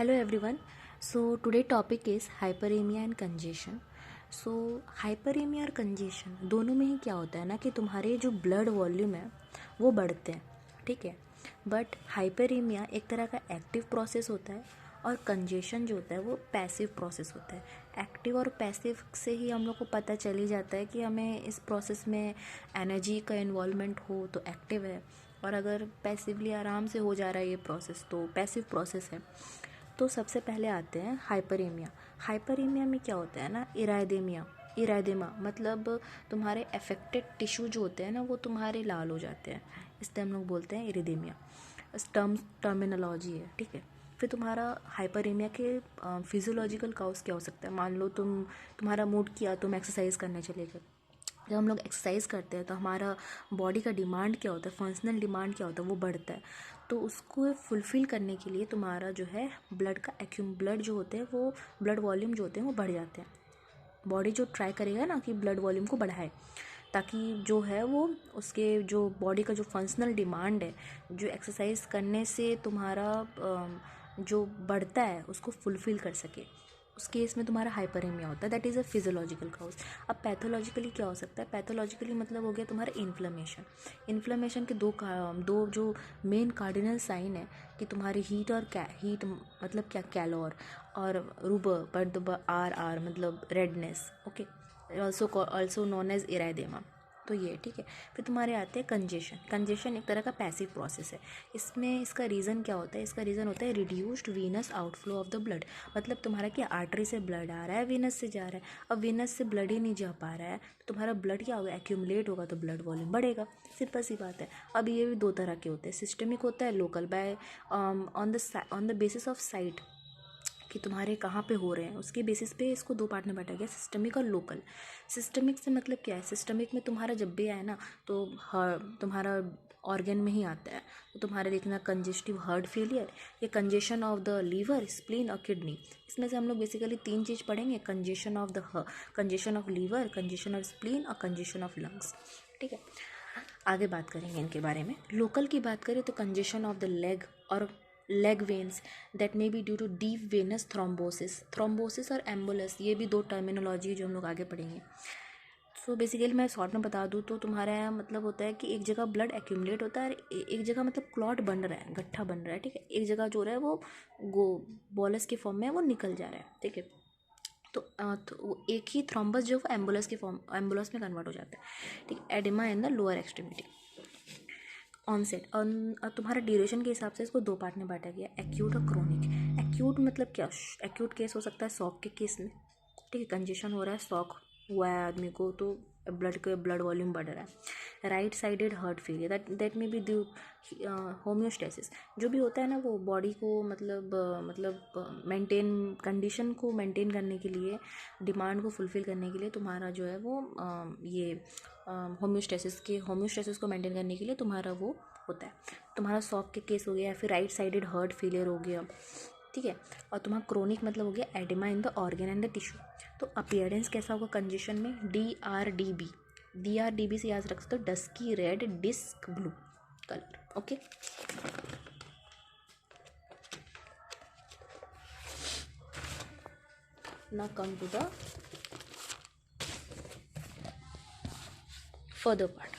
Hello everyone. So today topic is hyperemia and congestion. So hyperemia और congestion दोनों में ही क्या होता है ना कि तुम्हारे जो ब्लड वॉल्यूम है वो बढ़ते हैं, ठीक है। बट हाइपरेमिया एक तरह का एक्टिव प्रोसेस होता है और कंजेशन जो होता है वो पैसिव प्रोसेस होता है। एक्टिव और पैसिव से ही हम लोग को पता चल ही जाता है कि हमें इस प्रोसेस में एनर्जी का इन्वॉल्वमेंट हो तो एक्टिव है, और अगर पैसिवली आराम से हो जा रहा है ये प्रोसेस तो पैसिव प्रोसेस है। तो सबसे पहले आते हैं हाइपरेमिया। हाइपरेमिया में क्या होता है ना, इराइदेमा मतलब तुम्हारे अफेक्टेड टिश्यू जो होते हैं ना वो तुम्हारे लाल हो जाते हैं, इसलिए हम लोग बोलते हैं इरिदेमिया। टर्मिनोलॉजी है, ठीक है। फिर तुम्हारा हाइपरेमिया के फिजियोलॉजिकल काउज क्या हो सकता है। मान लो तुम्हारा मूड किया, तुम एक्सरसाइज करने चले गए। जब हम लोग एक्सरसाइज करते हैं तो हमारा बॉडी का डिमांड क्या होता है, फंक्शनल डिमांड क्या होता है, वो बढ़ता है। तो उसको फुलफ़िल करने के लिए तुम्हारा जो है ब्लड जो होते हैं वो ब्लड वॉल्यूम जो होते हैं वो बढ़ जाते हैं। बॉडी जो ट्राई करेगा ना कि ब्लड वॉल्यूम को बढ़ाए, ताकि जो है वो उसके जो बॉडी का जो फंक्शनल डिमांड है, जो एक्सरसाइज करने से तुम्हारा जो बढ़ता है उसको फुलफ़िल कर सके। उस केस में तुम्हारा हाइपरेमिया होता है, that is a physiological cause. अब पैथोलॉजिकली क्या हो सकता है, पैथोलॉजिकली मतलब हो गया तुम्हारा इन्फ्लेमेशन के दो जो मेन कार्डिनल साइन है कि तुम्हारी हीट मतलब क्या, कैलोर, और रूबर पर आर मतलब redness, okay, also known as erythema. तो ये ठीक है। फिर तुम्हारे आते हैं कंजेशन एक तरह का पैसिव प्रोसेस है। इसमें इसका रीज़न क्या होता है, इसका रीज़न होता है reduced Venus outflow of the blood. मतलब तुम्हारा क्या, आर्टरी से ब्लड आ रहा है, वीनस से जा रहा है। अब वीनस से ब्लड ही नहीं जा पा रहा है तो तुम्हारा ब्लड क्या होगा, एक्यूमुलेट होगा, तो ब्लड वॉल्यूम बढ़ेगा। सिंपल सी बात है। अब ये भी दो तरह के होते हैं, सिस्टमिक होता है, local by on the basis of site कि तुम्हारे कहाँ पे हो रहे हैं, उसके बेसिस पे इसको दो पार्ट में बांटा गया, सिस्टमिक और लोकल। सिस्टमिक से मतलब क्या है, सिस्टमिक में तुम्हारा जब भी आए ना तो तुम्हारा ऑर्गन में ही आता है। तो तुम्हारे देखना कंजेस्टिव हार्ट फेलियर, या congestion of the liver, spleen और किडनी। इसमें से हम लोग बेसिकली तीन चीज़ पढ़ेंगे, congestion of liver, congestion of spleen और कंजेशन ऑफ लंग्स, ठीक है। आगे बात करेंगे इनके बारे में। लोकल की बात करें तो congestion of the leg veins that may be due to deep venous thrombosis और एम्बुलस, ये भी दो टर्मिनोलॉजी है जो हम लोग आगे पढ़ेंगे। सो बेसिकली मैं शॉर्ट में बता दूँ तो तुम्हारा यहाँ मतलब होता है कि एक जगह ब्लड एक्यूमुलेट होता है और एक जगह मतलब क्लॉट बन रहा है, गट्ठा बन रहा है, ठीक है। एक जगह जो रहा है वो बॉलस के फॉर्म में है, वो निकल जा रहा है, ठीक है। तो वो एक ही थ्रोम्बस जो है एम्बुलस में कन्वर्ट हो जाता है, ठीक है। Oedema in the lower extremity. Onset तुम्हारा ड्यूरेशन के हिसाब से इसको दो पार्ट में बांटा गया, एक्यूट और क्रोनिक। एक्यूट मतलब क्या, एक्यूट केस हो सकता है शॉक के केस में, ठीक है। कंजेशन हो रहा है, शॉक हुआ है आदमी को तो ब्लड वॉल्यूम बढ़ रहा है। Right sided heart failure that में बी ड्यू होम्योस्टेसिस, जो भी होता है ना वो बॉडी को मतलब मेंटेन कंडीशन को मेंटेन करने के लिए, डिमांड को फुलफिल करने के लिए तुम्हारा जो है वो ये होम्योस्टेसिस को मेंटेन करने के लिए तुम्हारा वो होता है। तुम्हारा शॉक के केस हो गया या फिर राइट साइडेड हार्ट फेलियर हो गया, ठीक है। और तुम्हारा क्रोनिक मतलब हो गया oedema in the organ and the tissue. तो अपीयरेंस कैसा होगा कंजेशन में, DRDB से याद रख सकते हो, dusky red disk blue colour, okay. Now come to the further part.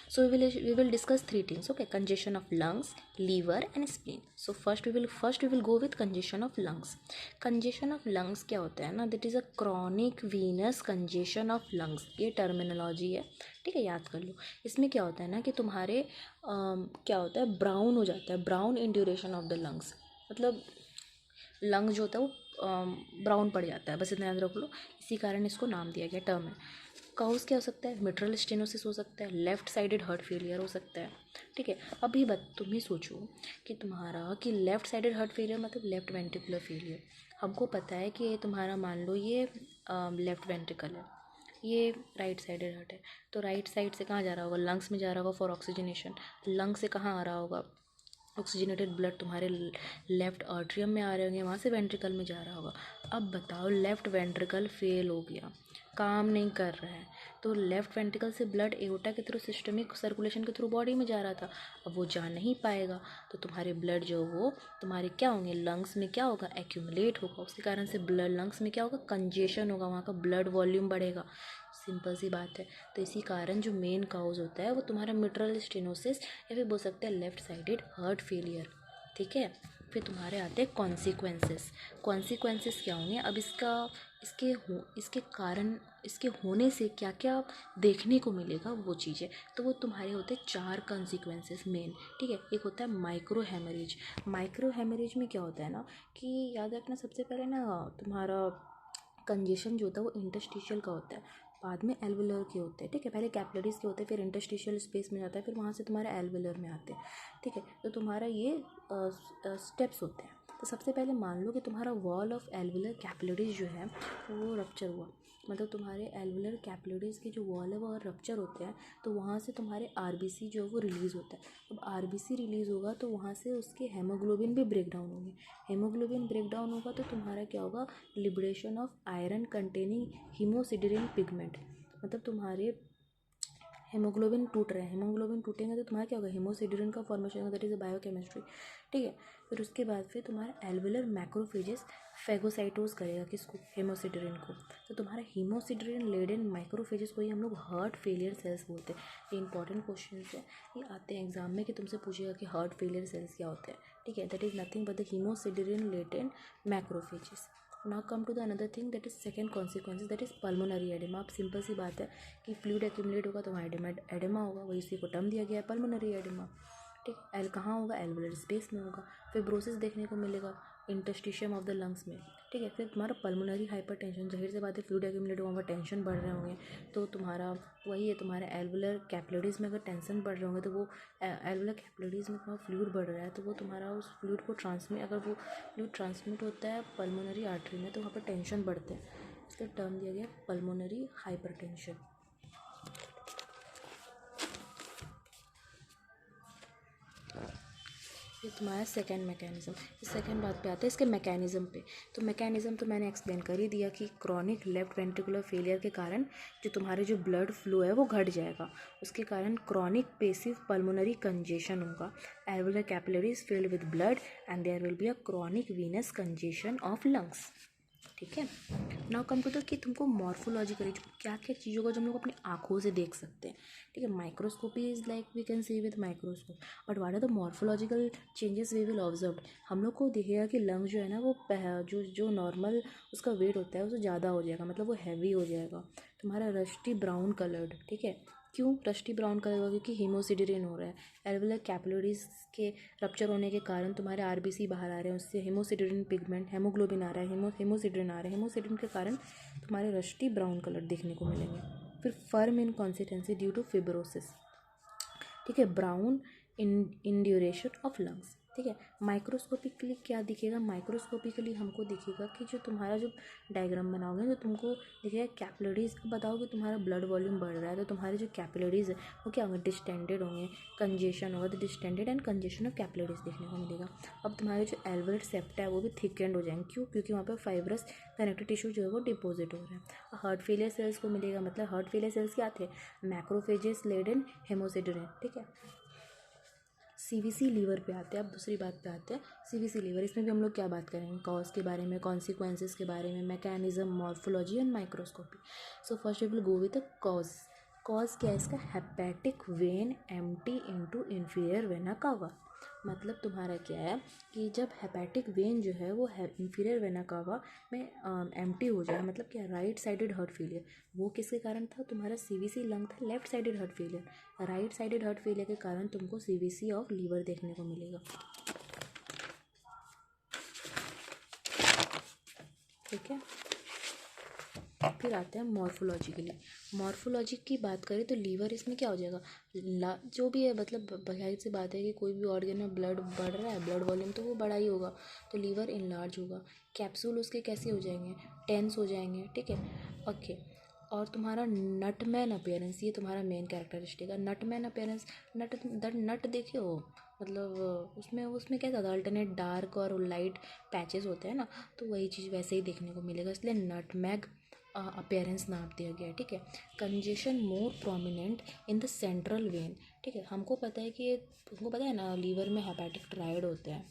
So we will discuss three things, okay. Congestion of lungs, liver and spleen. So first we will go with congestion of lungs. Congestion of lungs क्या होता है ना, that is a chronic venous congestion of lungs, ये terminology है, ठीक है, याद कर लो। इसमें क्या होता है ना कि तुम्हारे क्या होता है, ब्राउन हो जाता है, brown induration of the lungs, मतलब लंग जो होता है वो ब्राउन पड़ जाता है, बस इतना याद रख लो। इसी कारण इसको नाम दिया गया, टर्म है। काउस क्या हो सकता है, मिट्रल स्टेनोसिस हो सकता है, लेफ्ट साइडेड हार्ट फेलियर हो सकता है, ठीक है। अभी तुम ही सोचो कि तुम्हारा कि लेफ्ट साइडेड हार्ट फेलियर मतलब लेफ्ट वेंट्रिकुलर फेलियर। हमको पता है कि ये तुम्हारा मान लो ये लेफ्ट वेंट्रिकल है, ये राइट साइडेड हार्ट है, तो राइट साइड से कहाँ जा रहा होगा, लंग्स में जा रहा होगा फॉर ऑक्सीजनेशन। लंग से कहाँ आ रहा होगा, ऑक्सीजनेटेड ब्लड तुम्हारे लेफ्ट आर्ट्रियम में आ रहे होंगे, वहाँ से वेंट्रिकल में जा रहा होगा। अब बताओ लेफ्ट वेंट्रिकल फेल हो गया काम नहीं कर रहा है, तो लेफ्ट वेंट्रिकल से ब्लड एओर्टा के थ्रू सिस्टमिक सर्कुलेशन के थ्रू बॉडी में जा रहा था, अब वो जा नहीं पाएगा, तो तुम्हारे ब्लड जो वो तुम्हारे क्या होंगे, लंग्स में क्या होगा, एक्यूमुलेट होगा, उसके कारण से ब्लड लंग्स में क्या होगा, कंजेशन होगा, वहाँ का ब्लड वॉल्यूम बढ़ेगा। सिंपल सी बात है। तो इसी कारण जो मेन काउज होता है वो तुम्हारा मिट्रल स्टेनोसिस या फिर बोल सकते हैं लेफ्ट साइडेड हार्ट फेलियर। ठीक है, फिर तुम्हारे आते हैं कॉन्सिक्वेंसेस। कॉन्सिक्वेंसेस क्या होंगे, अब इसके कारण, इसके होने से क्या क्या देखने को मिलेगा वो चीज़ें, तो वो तुम्हारे होते हैं 4 कॉन्सिक्वेंसेस मेन। ठीक है, एक होता है माइक्रो हेमरेज। माइक्रो हेमरेज में क्या होता है ना कि याद रखना, सबसे पहले ना तुम्हारा कंजेशन जो होता है वो इंटरस्टिशियल का होता है, बाद में एल्वुलर के होते हैं। ठीक है, पहले कैपिलरीज के होते हैं, फिर इंटरस्टिशियल स्पेस में जाता है, फिर वहाँ से तुम्हारे एल्वुलर में आते हैं। ठीक है, तो तुम्हारा ये स्टेप्स होते हैं। तो सबसे पहले मान लो कि तुम्हारा वॉल ऑफ एल्वुलर कैपिलरीज जो है वो रप्चर हुआ, मतलब तुम्हारे एल्वुलर कैपिलरीज की जो वॉल है वो अगर रप्चर होते हैं तो वहाँ से तुम्हारे आरबीसी जो है वो रिलीज़ होता है। अब आरबीसी रिलीज़ होगा तो वहाँ से उसके हेमोग्लोबिन भी ब्रेक डाउन होंगे। हेमोग्लोबिन ब्रेक डाउन होगा तो तुम्हारा क्या होगा, liberation of iron containing haemosiderin pigment, मतलब तुम्हारे हेमोग्लोबिन टूट रहे हैं, हेमोग्लोबिन टूटेंगे तो तुम्हारा क्या होगा, हेमोसिडेरिन का फॉर्मेशन होगा, दैट इज़ अ बायोकेमिस्ट्री। ठीक है, फिर उसके बाद फिर तुम्हारा एल्वुलर मैक्रोफेजेस फेगोसाइटोज करेगा किसको, हेमोसिडेरिन को, तो तुम्हारा हेमोसिडेरिन लेडन माइक्रोफेजेस को ही हम लोग हार्ट फेलियर सेल्स बोलते हैं। ये इंपॉर्टेंट क्वेश्चन है, ये आते हैं एग्जाम में कि तुमसे पूछेगा कि हार्ट फेलियर सेल्स क्या होते हैं। ठीक है, that is nothing but the haemosiderin laden macrophages. Now come to the another thing, that is second consequences, that is pulmonary oedema. अब सिंपल सी बात है कि फ्लूइड एक्यूमुलेट होगा तो वहाँ एडिमा होगा, वही इसी को टर्म दिया गया है पल्मोनरी एडिमा। ठीक, एल कहाँ होगा, एल्वुलर स्पेस में होगा। फिब्रोसिस देखने को मिलेगा इंटरस्टिशियम ऑफ द लंग्स में। ठीक है, फिर तुम्हारा पल्मोनरी हाइपरटेंशन, जाहिर सी बात है फ्लूइड एक्यूमुलेट होगा, वहाँ टेंशन बढ़ रहे होंगे, तो तुम्हारा वही है, तुम्हारे एल्वुलर कैपिलरीज में अगर टेंशन बढ़ रहे होंगे तो वो एल्वुलर कैपिलरीज में तुम्हारा फ्लूइड बढ़ रहा है, तो वो तुम्हारा उस फ्लूइड को ट्रांसमिट, अगर वो फ्लूइड ट्रांसमिट होता है पल्मोनरी आर्टरी में तो वहाँ पर टेंशन बढ़ते हैं, इसका टर्म दिया गया पल्मोनरी हाइपरटेंशन। ये तुम्हारा सेकेंड मैकेनिज़्म। इस सेकेंड बात पे आते हैं इसके मैकेनिज़्म पे। तो मैकेनिज़्म तो मैंने एक्सप्लेन कर ही दिया कि क्रॉनिक लेफ्ट वेंट्रिकुलर फेलियर के कारण जो तुम्हारे जो ब्लड फ्लो है वो घट जाएगा, उसके कारण क्रॉनिक पेसिव पल्मोनरी कंजेशन होगा, alveolar capillaries filled with blood and there will be a chronic venous congestion of lungs. ठीक है, नाउ कम टू द कि तुमको मॉर्फोलॉजिकली क्या क्या चीज़ों का जो हम लोग अपनी आँखों से देख सकते हैं। ठीक है, microscopy is like we can see with microscope, but what are the morphological changes we will observe. हम लोग को दिखेगा कि लंग जो है ना वो जो जो नॉर्मल उसका वेट होता है उससे ज़्यादा हो जाएगा, मतलब वो हैवी हो जाएगा, तुम्हारा रस्टी ब्राउन कलर्ड। ठीक है, क्यों रस्टी ब्राउन कलर होगा, क्योंकि हीमोसिडेरिन हो रहा है, एल्वुलर कैपिलरीज के रप्चर होने के कारण तुम्हारे आरबीसी बाहर आ रहे हैं, उससे हेमोसिडेरिन पिगमेंट, हेमोग्लोबिन आ रहा है, हेमोसिडेरिन आ रहा है, हेमोसिडेरिन के कारण तुम्हारे रस्टी ब्राउन कलर देखने को मिलेंगे। फिर firm in consistency due to fibrosis. ठीक है, ब्राउन इंड्यूरेशन ऑफ लंग्स। ठीक है, माइक्रोस्कोपिकली क्या दिखेगा, माइक्रोस्कोपिकली हमको दिखेगा कि जो तुम्हारा जो डायग्राम बनाओगे तो तुमको दिखेगा कैपिलरीज, बताओ कि तुम्हारा ब्लड वॉल्यूम बढ़ रहा है तो तुम्हारे जो कैपिलरीज है वो क्या होंगे, डिस्टेंडेड होंगे, कंजेशन होगा, तो distended and congestion of capillaries देखने को मिलेगा। अब तुम्हारे जो एल्वुलर सेप्टा है वो भी थिकेंड हो जाएंगे, क्यों, क्योंकि वहाँ पर फाइब्रस कनेक्टिव टिश्यू जो है वो डिपोजिट हो रहा है। हार्ट फेलियर सेल्स को मिलेगा, मतलब हार्ट फेलियर सेल्स क्या थे, मैक्रोफेजेस लेडन हेमोसिडेरिन। ठीक है, सीवीसी लीवर पे आते हैं। अब दूसरी बात पे आते हैं सीवीसी लीवर, इसमें भी हम लोग क्या बात करेंगे, कॉज के बारे में, कॉन्सिक्वेंसेस के बारे में, mechanism, morphology and microscopy. So first we will go with the cause. Cause क्या है इसका, hepatic vein empty into inferior vena cava. मतलब तुम्हारा क्या है कि जब हेपेटिक वेन जो है वो इंफीरियर वेना कावा में एम्प्टी हो जाए, मतलब क्या, राइट साइडेड हार्ट फेलियर, वो किसके कारण था, तुम्हारा सीवीसी लंग था left sided heart failure, right sided heart failure के कारण तुमको सीवीसी ऑफ लीवर देखने को मिलेगा। ठीक है, फिर आते हैं मॉर्फोलॉजिकली। मॉर्फोलॉजी की बात करें तो लीवर इसमें क्या हो जाएगा, जो भी है, मतलब जाहिर सी बात है कि कोई भी ऑर्गन में ब्लड बढ़ रहा है, ब्लड वॉल्यूम तो वो बड़ा ही होगा, तो लीवर इनलार्ज होगा, कैप्सूल उसके कैसे हो जाएंगे, टेंस हो जाएंगे। ठीक है, ओके, और तुम्हारा नटमैन अपीयरेंस, ये तुम्हारा मेन कैरेक्टरिस्टिक है, नटमैन अपीयरेंस। नट देखे हो, मतलब उसमें उसमें क्या था, अल्टरनेट डार्क और लाइट पैचेस होते हैं ना, तो वही चीज़ वैसे ही देखने को मिलेगा, इसलिए नटमैग अपेयरेंस नाप दिया गया है, ठीक है। Congestion more prominent in the central when, ठीक है। हमको पता है कि हमको पता है ना, लीवर में हेपेटिक ट्रायड होते हैं,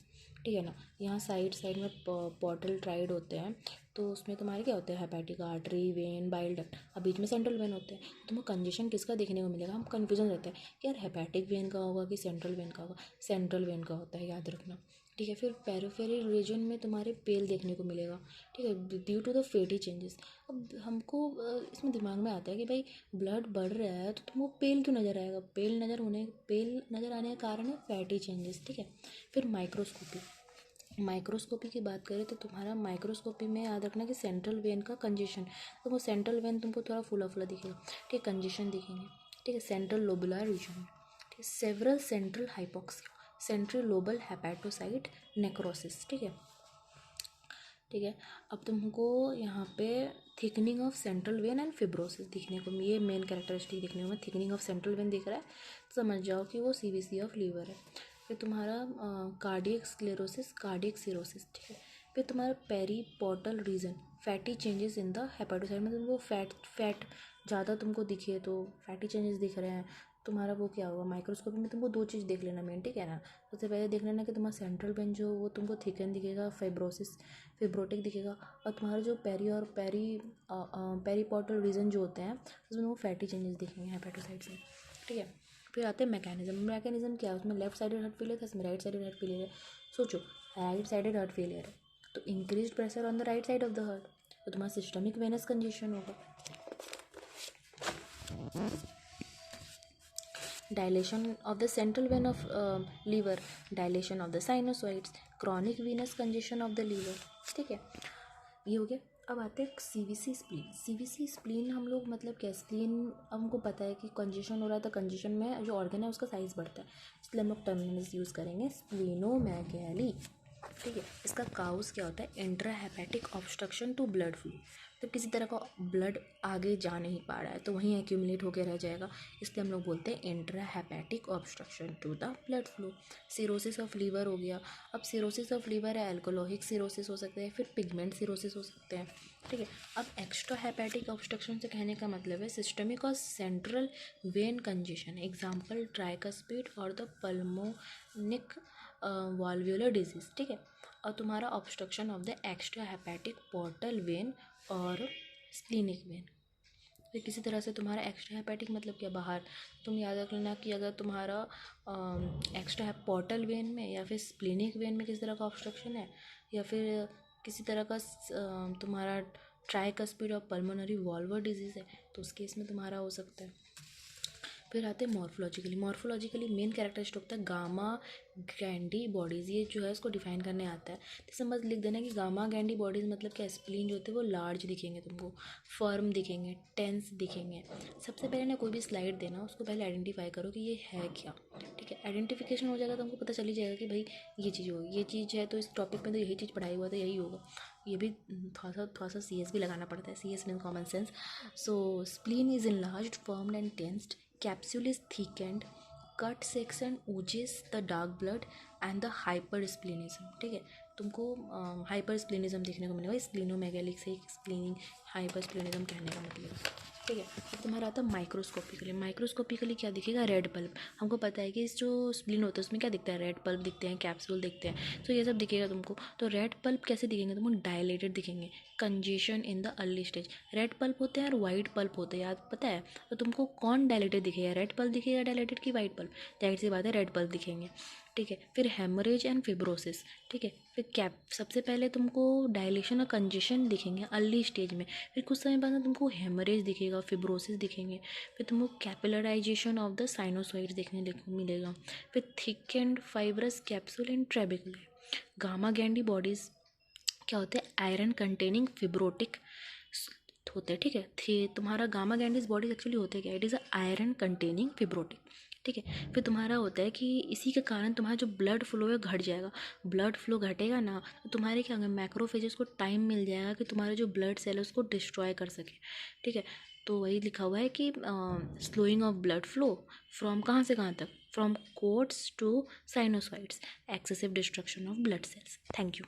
ठीक है ना। यहाँ साइड साइड में पोर्टल ट्रायड होते हैं, तो उसमें तुम्हारे क्या होते हैं, hepatic artery, when, bile duct, अब बीच में सेंट्रल वेन होते हैं। तुमको कंजेशन किसका देखने को मिलेगा, हम कन्फ्यूजन रहते हैं कि यार हेपेटिक वेन का होगा कि सेंट्रल वेन का होगा। सेंट्रल वेन का होता है, याद रखना, ठीक है। फिर पेरिफेरल रीजन में तुम्हारे पेल देखने को मिलेगा, ठीक है, due to the fatty changes. अब हमको इसमें दिमाग में आता है कि भाई ब्लड बढ़ रहा है तो तुमको पेल क्यों नज़र आएगा, पेल नज़र आने का कारण है फैटी चेंजेस, ठीक है। फिर माइक्रोस्कोपी की बात करें तो तुम्हारा माइक्रोस्कोपी में याद रखना कि सेंट्रल वेन का कंजेशन, तो वो सेंट्रल वेन तुमको थोड़ा फुला फुला दिखेगा, ठीक है, कंजेशन दिखेंगे, ठीक है। सेंट्रल लोबुलर रीजन, ठीक है। Several central hypoxia, central lobal hepatocyte necrosis, ठीक है, ठीक है। अब तुमको यहाँ पे thickening of central vein and fibrosis दिखने को, ये मेन कैरेक्टरिस्टिक दिखने को, थिकनिंग ऑफ सेंट्रल वेन दिख रहा है, समझ जाओ कि वो सीवीसी ऑफ लीवर है। फिर तुम्हारा कार्डियक स्क्लेरोसिस, कार्डियक सिरोसिस, ठीक है। फिर तुम्हारा periportal region, fatty changes in the hepatocyte, मतलब तुमको फैट ज़्यादा तुमको दिखे तो फैटी चेंजेस दिख रहे हैं, तुम्हारा वो क्या होगा, माइक्रोस्कोपी में तुमको दो चीज़ देख लेना मेन, ठीक है ना। सबसे पहले देख लेना कि तुम्हारा सेंट्रल वेन जो वो तुमको थिकन दिखेगा, फिब्रोटिक दिखेगा, और तुम्हारा जो पेरीपोर्टल रीजन जो होते हैं उसमें वो फैटी चेंजेस दिखेंगे हेपेटोसाइट्स में, ठीक है। फिर आते हैं मैकेनिज्म क्या है, उसमें लेफ्ट साइडेड हार्ट फेलियर था, इसमें राइट साइडेड हार्ट फेलियर है। सोचो, राइट साइडेड हार्ट फेलियर है तो increase pressure on the right side of the heart, तो तुम्हारा सिस्टमिक वेनस कंजेशन होगा। Dilation of the central vein of liver, dilation of the sinusoids, chronic venous congestion of the liver, ठीक है, ये हो गया। अब आते हैं सीवीसी स्प्लीन हम लोग मतलब क्या, स्प्लीन हमको पता है कि कंजेशन हो रहा है तो कंजेशन में जो ऑर्गन है उसका साइज़ बढ़ता है, इसलिए हम लोग टर्मिनल्स यूज़ करेंगे स्प्लीनोमेगैली, ठीक है। इसका काउस क्या होता है, intra hepatic obstruction to blood flow, तो किसी तरह का ब्लड आगे जा नहीं पा रहा है तो वहीं एक्यूमुलेट होकर रह जाएगा, इसलिए हम लोग बोलते हैं intra hepatic obstruction to the blood flow. Cirrhosis of liver हो गया, अब सिरोसिस ऑफ लीवर है, एल्कोहलिक सिरोसिस हो सकते हैं, फिर पिगमेंट सिरोसिस हो सकते हैं, ठीक है। अब एक्स्ट्रा हेपेटिक ऑब्स्ट्रक्शन से कहने का मतलब है सिस्टमिक और central vein congestion, example tricuspid और द पल्मोनिक वाल्वुलर डिजीज, ठीक है। और तुम्हारा obstruction of the extra hepatic portal vein और स्प्लीनिक वेन, फिर किसी तरह से तुम्हारा एक्स्ट्रा हेपेटिक मतलब क्या, बाहर, तुम याद रख लेना कि अगर तुम्हारा एक्स्ट्रा पोर्टल वेन में या फिर स्प्लीनिक वेन में किसी तरह का ऑब्स्ट्रक्शन है, या फिर किसी तरह का तुम्हारा ट्राइकस्पिड और पल्मोनरी वाल्वुलर डिजीज़ है, तो उस केस में तुम्हारा हो सकता है। फिर आते हैं मॉर्फोलॉजिकली मेन कैरेक्टरिस्टिक होता है गामा गैंडी बॉडीज़, ये जो है इसको डिफाइन करने आता है, तो समझ लिख देना कि गामा गैंडी बॉडीज़ मतलब क्या, स्प्लीन जो होते हैं वो लार्ज दिखेंगे तुमको, फर्म दिखेंगे, टेंस दिखेंगे। सबसे पहले ना कोई भी स्लाइड देना उसको पहले आइडेंटिफाई करो कि ये है क्या, ठीक है। आइडेंटिफिकेशन हो जाएगा तो हमको पता चल ही जाएगा कि भाई ये चीज़ होगी, ये चीज़ है तो इस टॉपिक में तो यही चीज़ पढ़ाई हुआ था, यही होगा। ये भी थोड़ा सा सी एस भी लगाना पड़ता है, C S mean common sense. So spleen is enlarged, firmed and tensed, capsule is thickened, cut section oozes the dark blood and the hypersplenism, ठीक है। तुमको हाइपरस्प्लेनिज्म देखने को मिलेगा, स्प्लीनोमेगैलिक से स्प्लीनिंग हाइपरस्प्लेनिज्म कहने का मतलब, ठीक है। अब तुम्हारा आता है माइक्रोस्कोपिकली क्या दिखेगा, रेड पल्प, हमको पता है कि इस जो स्प्लीन होता है उसमें क्या दिखता है, रेड पल्प दिखते हैं, कैप्सूल दिखते हैं, तो ये सब दिखेगा तुमको। तो रेड पल्प कैसे दिखेंगे तुमको, डायलेटेड दिखेंगे, congestion in the early stage, red pulp होते हैं और वाइट पल्प होते हैं, याद पता है, तो तुमको कौन डायलेटेड दिखेगा, रेड पल्प दिखेगा डायलेटेड की वाइट पल्प, जाहिर सी बात है रेड पल्प दिखेंगे, ठीक है। फिर हेमरेज एंड फिब्रोसिस, ठीक है। फिर सबसे पहले तुमको डायलेशन और कंजेशन दिखेंगे अर्ली स्टेज में, फिर कुछ समय बाद में तुमको हेमरेज दिखेगा, फिब्रोसिस दिखेंगे, फिर तुमको कैपिलराइजेशन ऑफ द साइनोसॉइड्स देखने को मिलेगा, फिर thick and fibrous capsule and trabecular. Gamma गैंडी bodies क्या होते हैं, आयरन कंटेनिंग फिब्रोटिक होते हैं, ठीक है। तुम्हारा गामा गैंडीज बॉडीज एक्चुअली होते क्या, it is a iron containing fibrotic, ठीक है। फिर तुम्हारा होता है कि इसी के कारण तुम्हारा जो ब्लड फ्लो है घट जाएगा, ब्लड फ्लो घटेगा ना तो तुम्हारे क्या होगा, मैक्रोफेजेस को टाइम मिल जाएगा कि तुम्हारे जो ब्लड सेल है उसको डिस्ट्रॉय कर सके, ठीक है। तो वही लिखा हुआ है कि slowing of blood flow from कहाँ से कहाँ तक, from cords to sinusoids, excessive destruction of blood cells. Thank you.